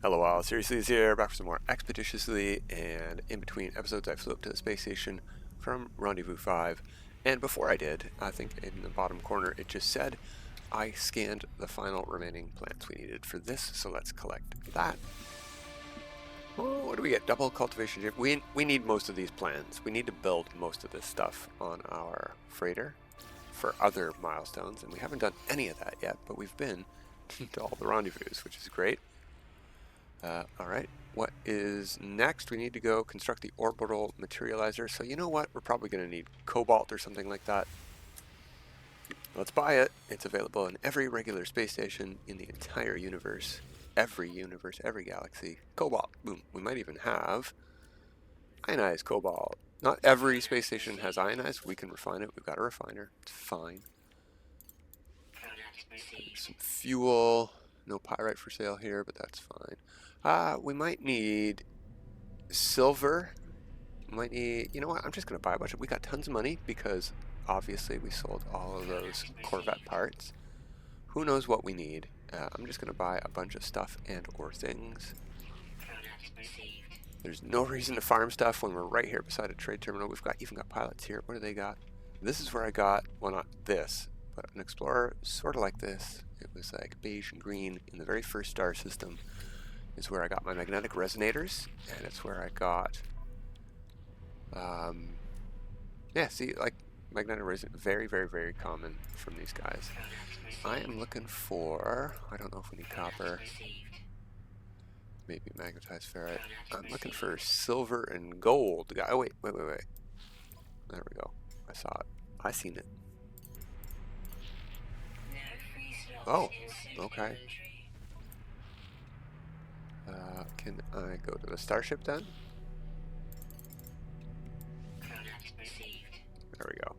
LOL, Seriously is here, back for some more Expeditiously, and in between episodes I flew up to the space station from Rendezvous 5, and before I did, I think in the bottom corner it just said I scanned the final remaining plants we needed for this, so let's collect that. Oh, what do we get? Double cultivation. We need most of these plans. We need to build most of this stuff on our freighter for other milestones, and we haven't done any of that yet, but we've been to all the rendezvous, which is great. Alright, what is next? We need to go construct the orbital materializer. So you know what? We're probably going to need cobalt or something like that. Let's buy it. It's available in every regular space station in the entire universe. Every galaxy. Cobalt. Boom. We might even have ionized cobalt. Not every space station has ionized. We can refine it. We've got a refiner. It's fine. Some fuel. No pyrite for sale here, but that's fine. We might need silver. Might need, you know what, I'm just going to buy a bunch of, we got tons of money because obviously we sold all of those Corvette parts. Who knows what we need? I'm just going to buy a bunch of stuff and or things. There's no reason to farm stuff when we're right here beside a trade terminal. We've even got pilots here. What do they got? This is where I got, well, not this, but an explorer sort of like this. It was like beige and green in the very first star system. Is where I got my magnetic resonators, and it's where I got, yeah, see, like, magnetic resonators, very common from these guys. I am looking for, I don't know if we need copper, maybe magnetized ferrite. I'm looking for silver and gold. Oh, wait. There we go. I saw it. I seen it. Oh, okay. Can I go to the starship then? There we go.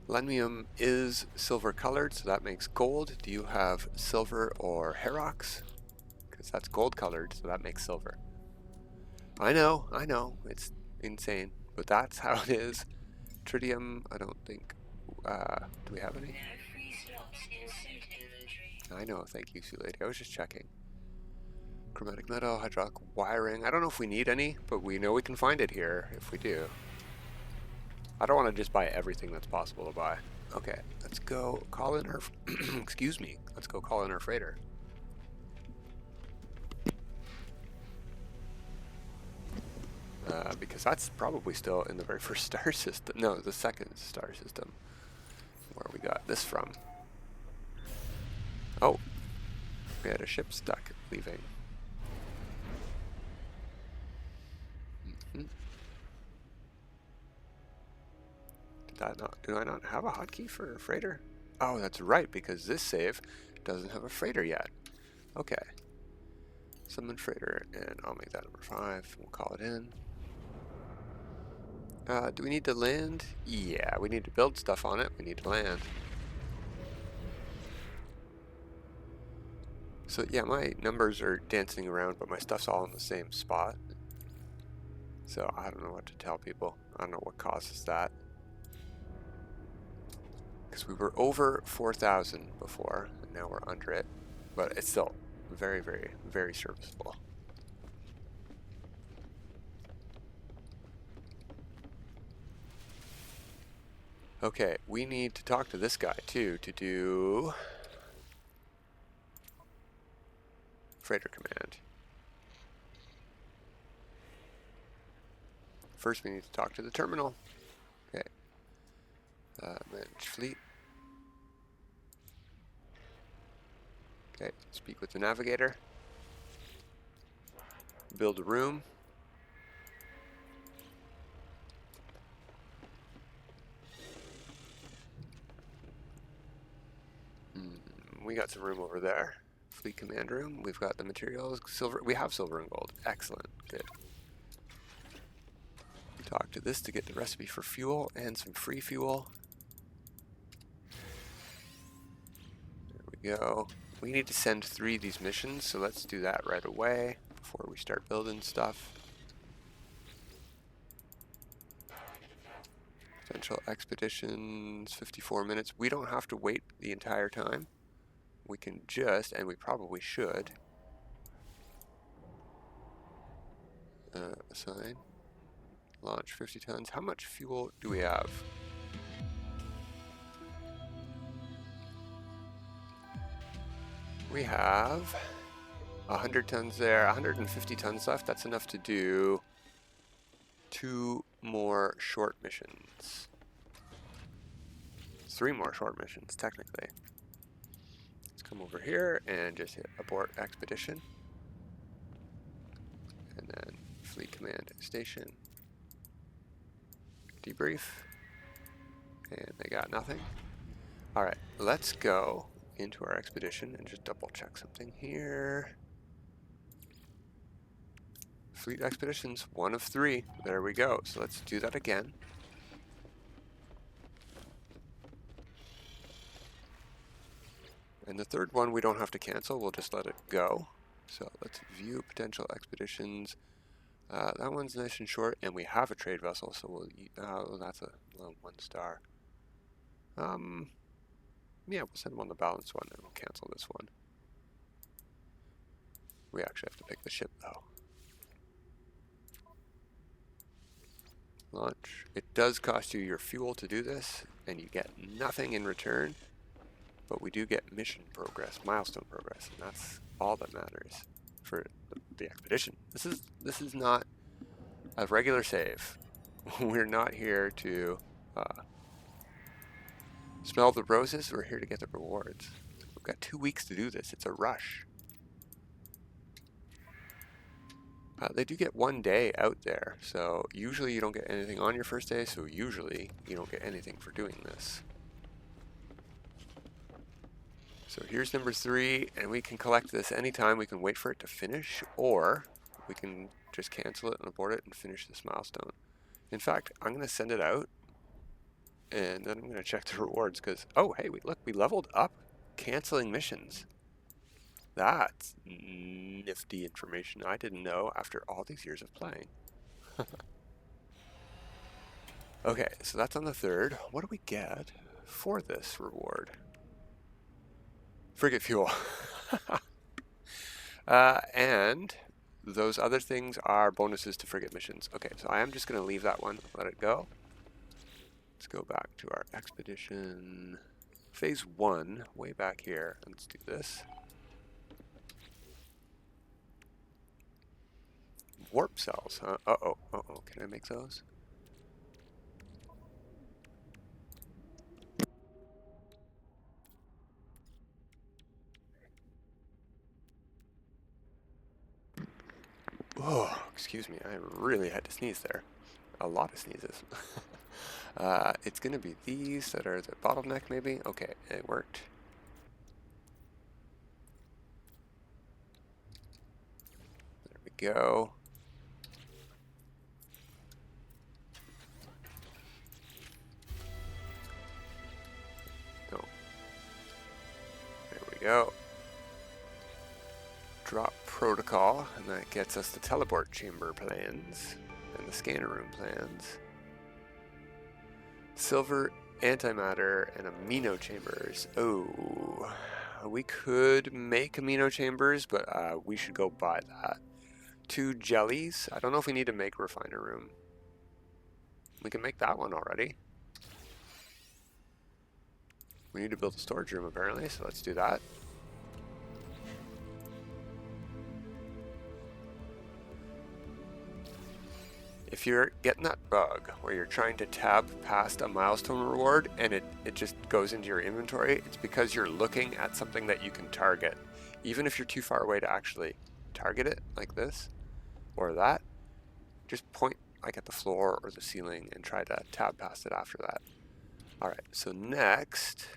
Lenium is silver colored, so that makes gold. Do you have silver or Herox? Because that's gold colored, so that makes silver. I know, it's insane, but that's how it is. Tritium, I don't think, do we have any? I know, thank you, Sue Lady. I was just checking. Chromatic metal, hydraulic wiring. I don't know if we need any, but we know we can find it here if we do. I don't want to just buy everything that's possible to buy. Okay, let's go call in our, excuse me, let's go call in our freighter. Because that's probably still in the very first star system. No, the second star system. Where we got this from. Oh, we had a ship stuck leaving. Do I not have a hotkey for a freighter? Oh, that's right, because this save doesn't have a freighter yet. Okay. Summon freighter, and I'll make that number 5. We'll call it in. Do we need to land? Yeah, we need to build stuff on it. We need to land. So yeah, my numbers are dancing around, but my stuff's all in the same spot. So I don't know what to tell people. I don't know what causes that. Because we were over 4,000 before, and now we're under it. But it's still very serviceable. Okay, we need to talk to this guy too to do freighter command. First we need to talk to the terminal. Okay. Manage fleet. Okay, speak with the navigator. Build a room. We got some room over there. Fleet command room. We've got the materials. Silver. We have silver and gold. Excellent. Good. Talk to this to get the recipe for fuel and some free fuel. There we go. We need to send 3 of these missions, so let's do that right away before we start building stuff. Potential expeditions, 54 minutes. We don't have to wait the entire time. We can just, and we probably should, Assign. Launch 50 tons. How much fuel do we have? We have 100 tons there, 150 tons left. That's enough to do 2 more short missions. 3 more short missions, technically. Let's come over here and just hit abort expedition. And then fleet command station. Debrief. And they got nothing. Alright, let's go into our expedition and just double check something here. Fleet expeditions, 1 of 3. There we go. So let's do that again. And the third one we don't have to cancel, we'll just let it go. So let's view potential expeditions. That one's nice and short, and we have a trade vessel, so we'll, that's a 1 star. Yeah, we'll send them on the balanced one, and we'll cancel this one. We actually have to pick the ship, though. Launch. It does cost you your fuel to do this, and you get nothing in return, but we do get mission progress, milestone progress, and that's all that matters for the expedition. This is not a regular save. We're not here to smell the roses. We're here to get the rewards. We've got 2 weeks to do this. It's a rush. They do get 1 day out there, so usually you don't get anything on your first day, so usually you don't get anything for doing this. So here's number 3, and we can collect this anytime. We can wait for it to finish, or we can just cancel it and abort it and finish this milestone. In fact, I'm going to send it out, and then I'm going to check the rewards, because, oh, hey, look, we leveled up canceling missions. That's nifty information I didn't know after all these years of playing. Okay, so that's on the 3rd. What do we get for this reward? Frigate fuel. And those other things are bonuses to frigate missions. Okay, so I am just going to leave that one, let it go. Let's go back to our expedition. Phase 1, way back here. Let's do this. Warp cells, huh? Uh-oh, can I make those? Oh, excuse me, I really had to sneeze there. A lot of sneezes. It's gonna be these that are the bottleneck, maybe? Okay, it worked. There we go. No. There we go. Drop protocol, and that gets us the teleport chamber plans and the scanner room plans. Silver antimatter and amino chambers. Oh, we could make amino chambers, but we should go buy that. 2 jellies. I don't know if we need to make refiner room. We can make that one already. We need to build a storage room apparently, so let's do that. If you're getting that bug where you're trying to tab past a milestone reward and it just goes into your inventory, it's because you're looking at something that you can target. Even if you're too far away to actually target it, like this, or that, just point like at the floor or the ceiling and try to tab past it after that. Alright, so next,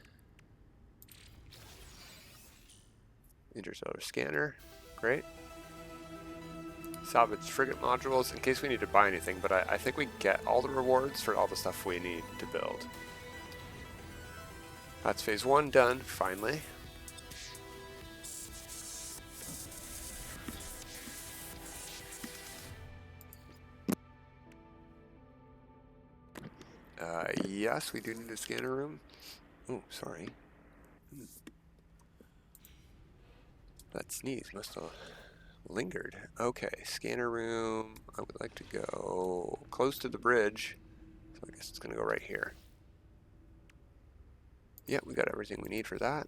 interstellar scanner, great. Salvage frigate modules in case we need to buy anything, but I think we get all the rewards for all the stuff we need to build. That's phase 1 done, finally. Yes, we do need a scanner room. Oh, sorry. That sneeze must have Lingered. Okay, scanner room. I would like to go close to the bridge. So I guess it's going to go right here. Yeah, we got everything we need for that.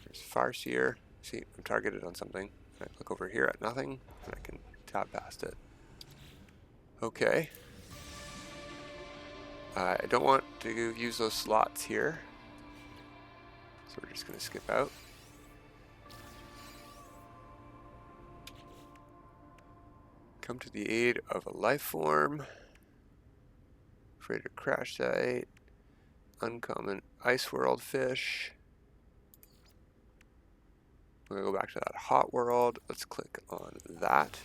There's Farseer. See, I'm targeted on something. I look over here at nothing, and I can tab past it. Okay. I don't want to use those slots here, so we're just going to skip out. Come to the aid of a life form. Freighter crash site. Uncommon ice world fish. We're going to go back to that hot world. Let's click on that.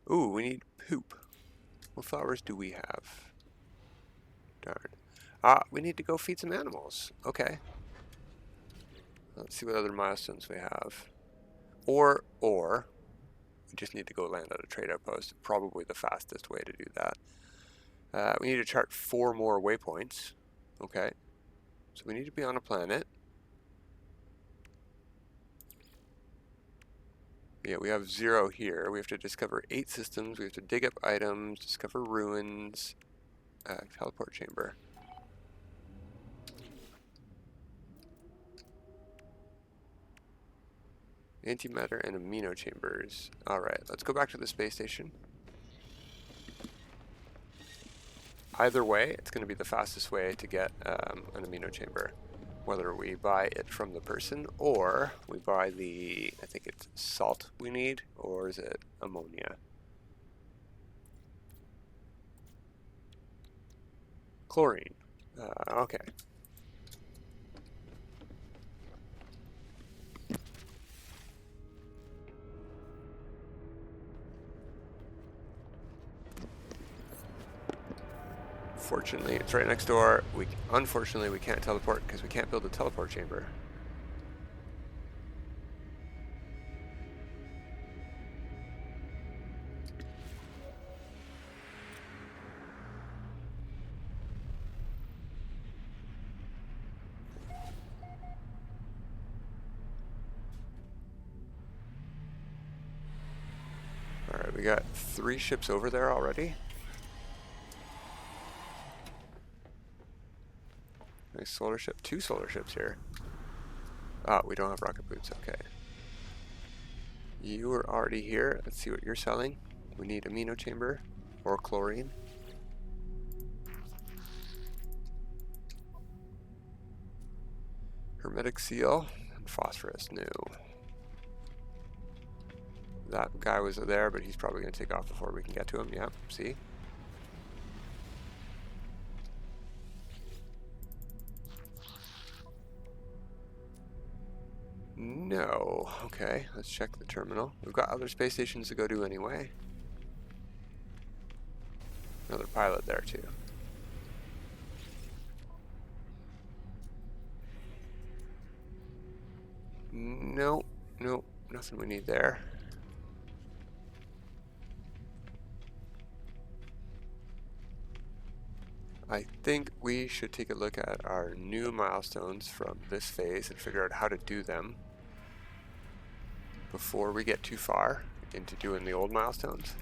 Ooh, we need poop. What flowers do we have? Darn. We need to go feed some animals. Okay. Let's see what other milestones we have. Or, we just need to go land at a trade outpost. Probably the fastest way to do that. We need to chart 4 more waypoints. Okay. So we need to be on a planet. Yeah, we have 0 here. We have to discover 8 systems. We have to dig up items, discover ruins, teleport chamber. Antimatter and amino chambers. Alright, let's go back to the space station. Either way, it's going to be the fastest way to get an amino chamber. Whether we buy it from the person or we buy the, I think it's salt we need, or is it ammonia? Chlorine. Okay. Fortunately, it's right next door. Unfortunately, we can't teleport because we can't build a teleport chamber. Alright, we got 3 ships over there already. Nice solar ship. 2 solar ships here. We don't have rocket boots. Okay. You are already here. Let's see what you're selling. We need amino chamber or chlorine. Hermetic seal and phosphorus. No. That guy was there, but he's probably going to take off before we can get to him. Yep, see? No. Okay, let's check the terminal. We've got other space stations to go to anyway. Another pilot there too. No, no, nothing we need there. I think we should take a look at our new milestones from this phase and figure out how to do them before we get too far into doing the old milestones.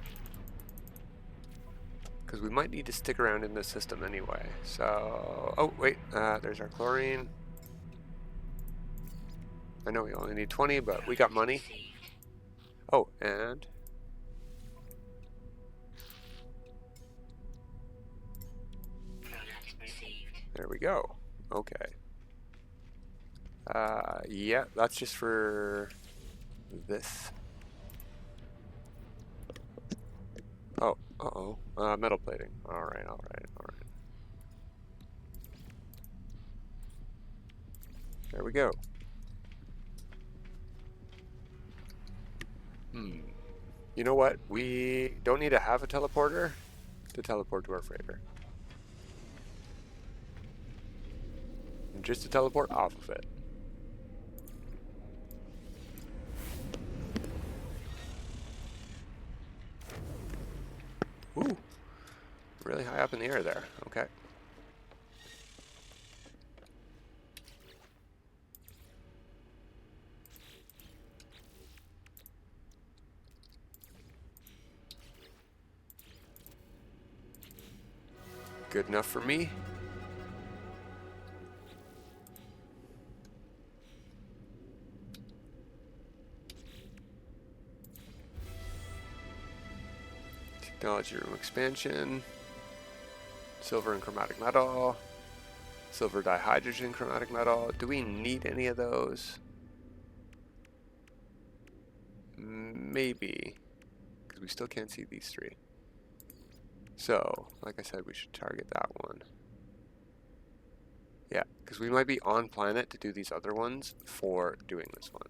Because we might need to stick around in this system anyway. So, oh wait, there's our chlorine. I know we only need 20, but we got money. Oh, and there we go. Okay. Yeah, that's just for this. Oh, uh-oh. Metal plating. Alright, alright, alright. There we go. You know what? We don't need to have a teleporter to teleport to our freighter. And just to teleport off of it. Ooh. Really high up in the air there. Okay. Good enough for me. Technology room expansion. Silver and chromatic metal. Silver dihydrogen chromatic metal. Do we need any of those? Maybe. Because we still can't see these three. So, like I said, we should target that one. Yeah, because we might be on planet to do these other ones for doing this one.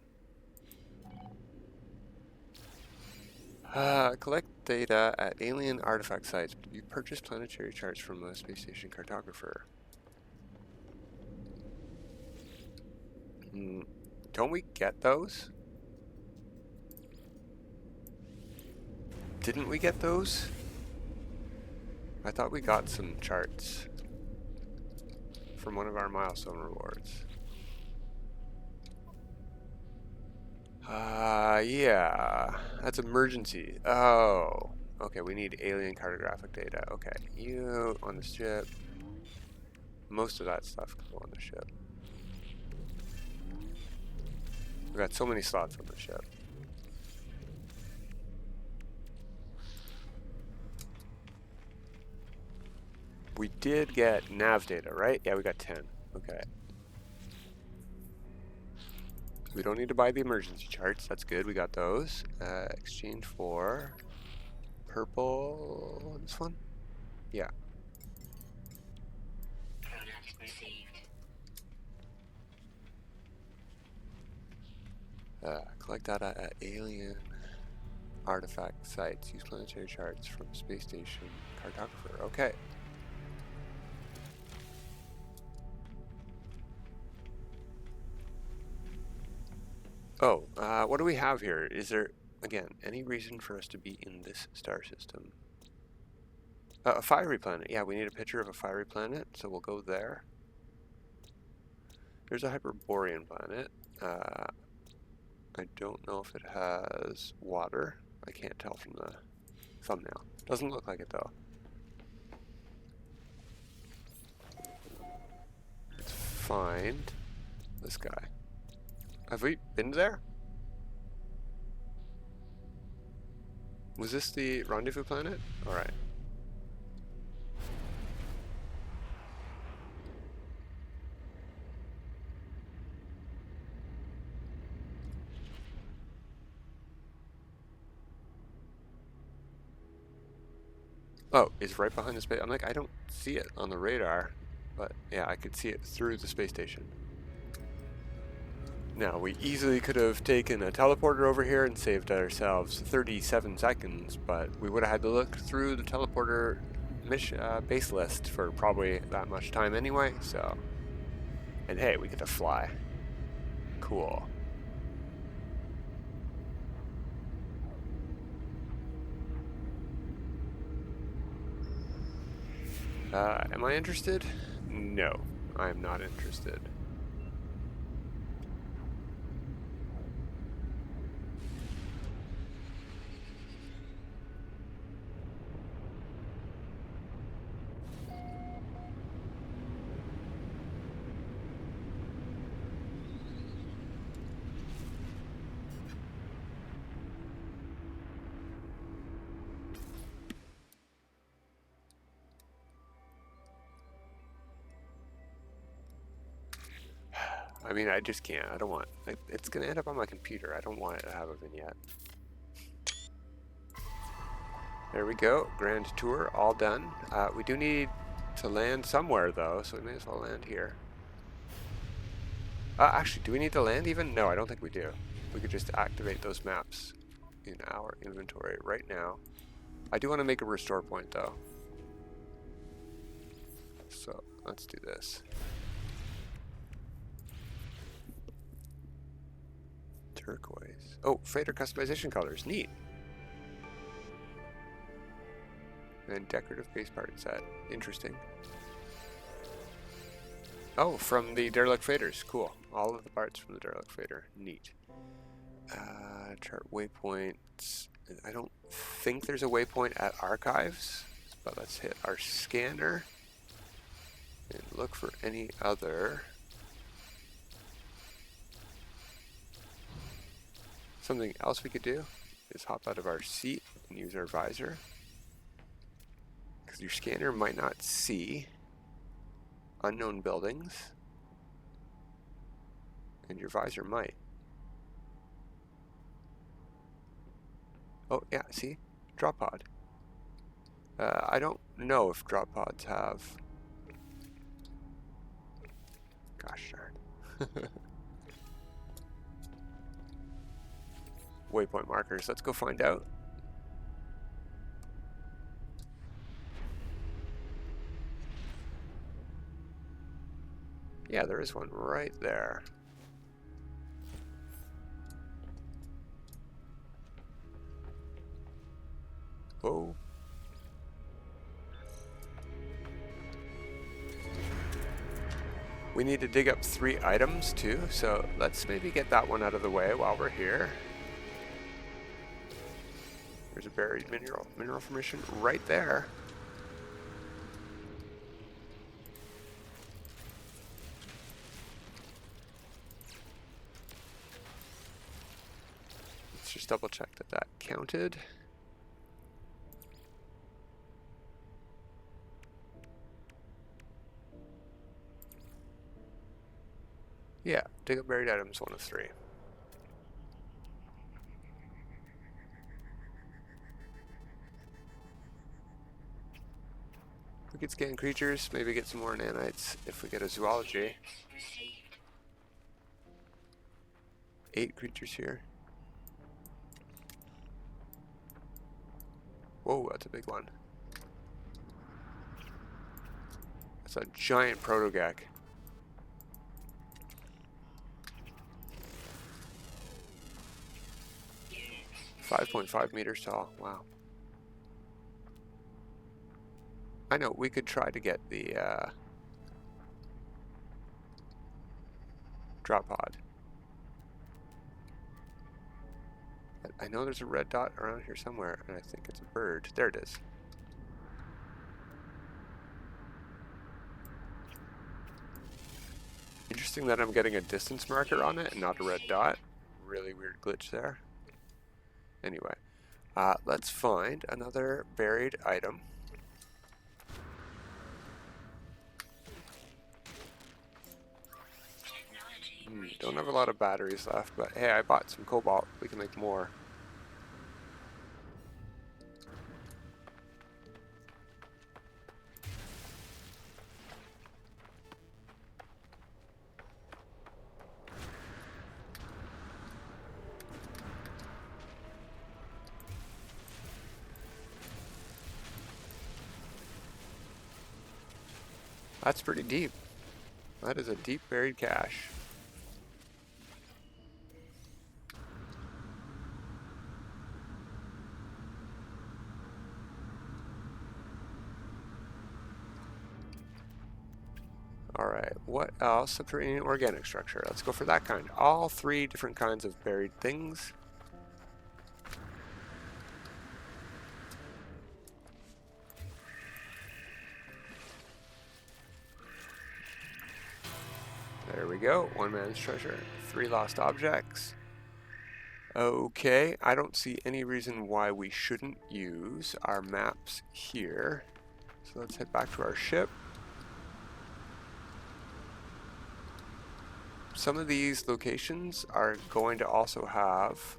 Collect data at alien artifact sites. You purchase planetary charts from a space station cartographer. Don't we get those? Didn't we get those? I thought we got some charts from one of our milestone rewards. Yeah, that's emergency. Oh, okay, we need alien cartographic data. Okay, you on the ship. Most of that stuff can go on the ship. We've got so many slots on the ship. We did get nav data, right? Yeah, we got 10. Okay. We don't need to buy the emergency charts. That's good. We got those. Exchange for purple. This one? Yeah. Collect data at alien artifact sites. Use planetary charts from space station cartographer. Okay. Oh, what do we have here? Is there, again, any reason for us to be in this star system? A fiery planet. Yeah, we need a picture of a fiery planet, so we'll go there. There's a Hyperborean planet. I don't know if it has water. I can't tell from the thumbnail. Doesn't look like it though. Let's find this guy. Have we been there? Was this the rendezvous planet? Alright. Oh, it's right behind the space. I'm like, I don't see it on the radar. But yeah, I could see it through the space station. Now, we easily could have taken a teleporter over here and saved ourselves 37 seconds, but we would have had to look through the teleporter base list for probably that much time anyway, so... And hey, we get to fly. Cool. Am I interested? No, I am not interested. I mean, I just can't. I don't want... It's going to end up on my computer. I don't want it to have a vignette. There we go. Grand tour, all done. We do need to land somewhere, though, so we may as well land here. Actually, do we need to land even? No, I don't think we do. We could just activate those maps in our inventory right now. I do want to make a restore point, though. So, let's do this. Turquoise. Oh, freighter customization colors. Neat. And decorative base part set. Interesting. Oh, from the derelict freighters. Cool. All of the parts from the derelict freighter. Neat. Chart waypoints. I don't think there's a waypoint at archives, but let's hit our scanner. and look for any other. Something else we could do is hop out of our seat and use our visor, because your scanner might not see unknown buildings, and your visor might. Oh yeah, see? Drop pod. I don't know if drop pods have... Gosh darn. Waypoint markers. Let's go find out. Yeah, there is one right there. Whoa. We need to dig up 3 items too, so let's maybe get that one out of the way while we're here. There's a buried mineral formation right there. Let's just double check that that counted. Yeah, dig up buried items, 1 of 3. We could scan creatures, maybe get some more nanites if we get a zoology. 8 creatures here. Whoa, that's a big one. That's a giant protogag. 5.5 meters tall. Wow. I know, we could try to get the drop pod. I know there's a red dot around here somewhere, and I think it's a bird. There it is. Interesting that I'm getting a distance marker on it and not a red dot. Really weird glitch there. Anyway, let's find another buried item. Don't have a lot of batteries left, but hey, I bought some cobalt. We can make more. That's pretty deep. That is a deep buried cache. Alright, what else? Subterranean organic structure. Let's go for that kind. All 3 different kinds of buried things. There we go. 1 man's treasure. 3 lost objects. Okay, I don't see any reason why we shouldn't use our maps here. So let's head back to our ship. Some of these locations are going to also have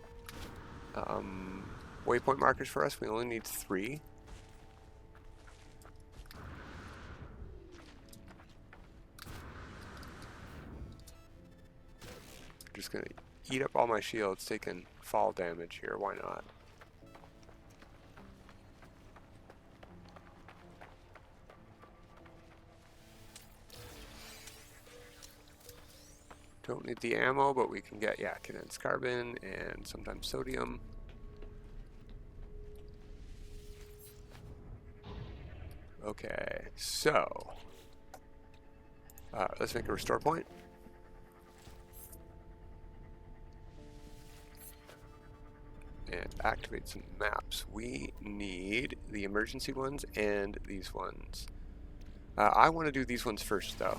waypoint markers for us. We only need 3. Just gonna eat up all my shields, taking fall damage here. Why not? Don't need the ammo, but we can get, yeah, condensed carbon and sometimes sodium. Okay, so let's make a restore point. And activate some maps. We need the emergency ones and these ones. I want to do these ones first, though,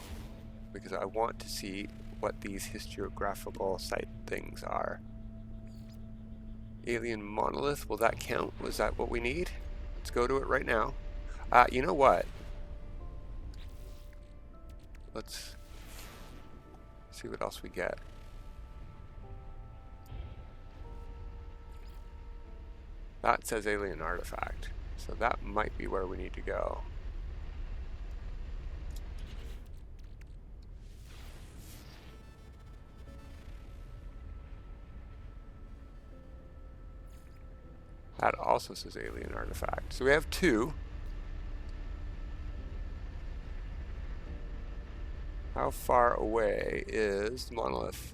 because I want to see what these historiographical site things are. Alien monolith, will that count? Was that what we need? Let's go to it right now. You know what? Let's see what else we get. That says alien artifact, so that might be where we need to go. That also says alien artifact. So we have two. How far away is the monolith?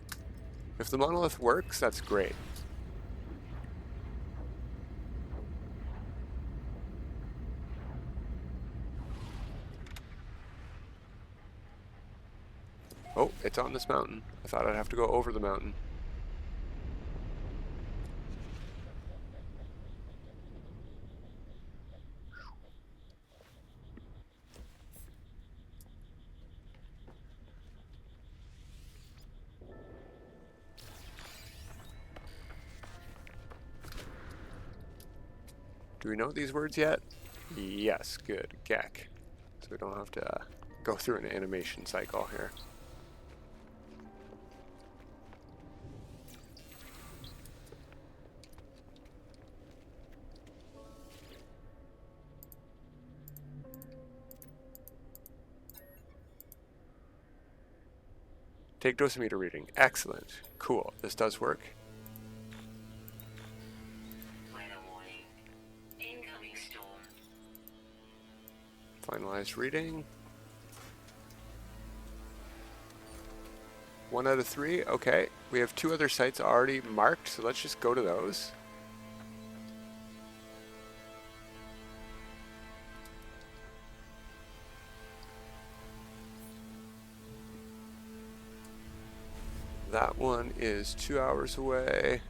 If the monolith works, that's great. Oh, it's on this mountain. I thought I'd have to go over the mountain. Do we know these words yet? Yes, good. Gek. So we don't have to go through an animation cycle here. Take dosimeter reading. Excellent. Cool. This does work. Finalized reading. 1 out of 3. Okay. We have 2 other sites already marked, so let's just go to those. That one is 2 hours away.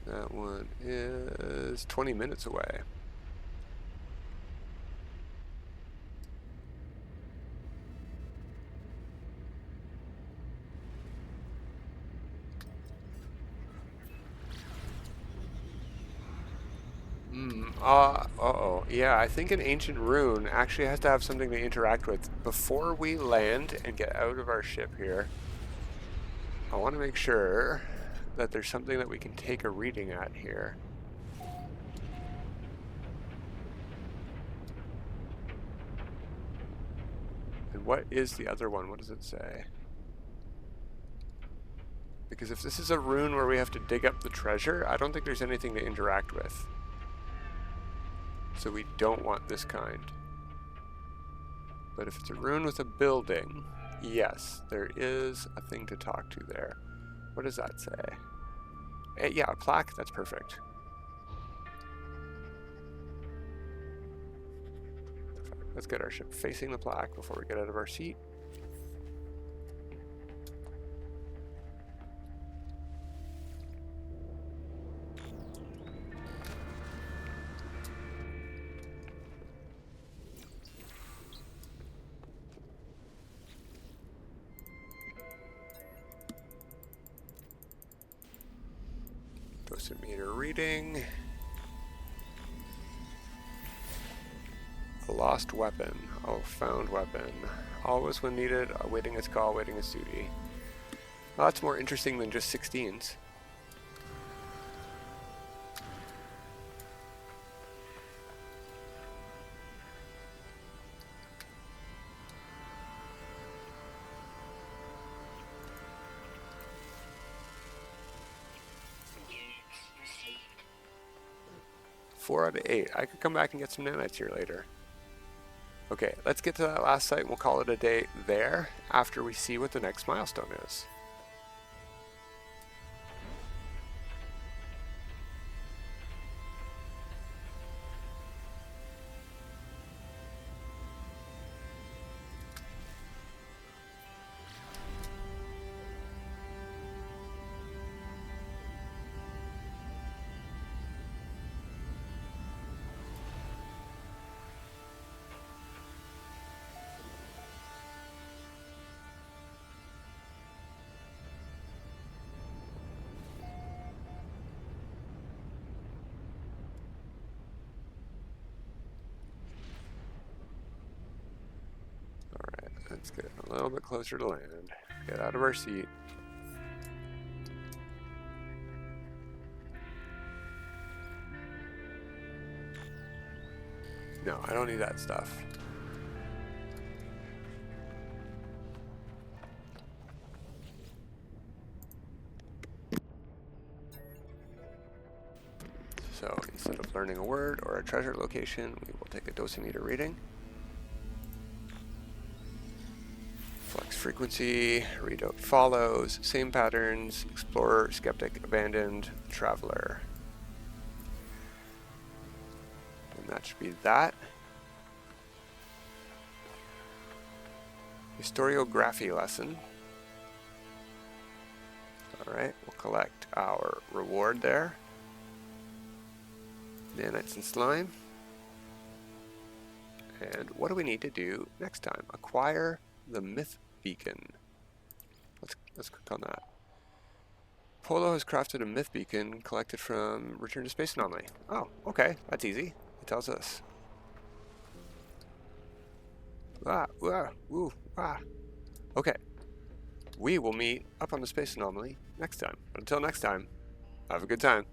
And that one is 20 minutes away. Uh-oh. Yeah, I think an ancient rune actually has to have something to interact with. Before we land and get out of our ship here, I want to make sure that there's something that we can take a reading at here. And what is the other one? What does it say? Because if this is a rune where we have to dig up the treasure, I don't think there's anything to interact with. So we don't want this kind. But if it's a rune with a building, yes, there is a thing to talk to there. What does that say? Yeah, a plaque, that's perfect. Let's get our ship facing the plaque before we get out of our seat. Dosimeter reading. A lost weapon. Oh, found weapon. Always when needed, awaiting its call, awaiting its duty. Well, that's more interesting than just 16s. Four out of 8. I could come back and get some nanites here later. Okay, let's get to that last site and we'll call it a day there after we see what the next milestone is. Let's get a little bit closer to land. Get out of our seat. No, I don't need that stuff. So instead of learning a word or a treasure location, we will take a dosimeter reading. Flex frequency, readout follows, same patterns, explorer, skeptic, abandoned, traveler. And that should be that. Historiography Lesson. Alright, we'll collect our reward there. Nanites and slime. And what do we need to do next time? Acquire the myth beacon. Let's click on that. Polo has crafted a myth beacon collected from Return to Space Anomaly. Oh, okay, that's easy. It tells us. Okay, we will meet up on the Space Anomaly next time. But until next time, have a good time.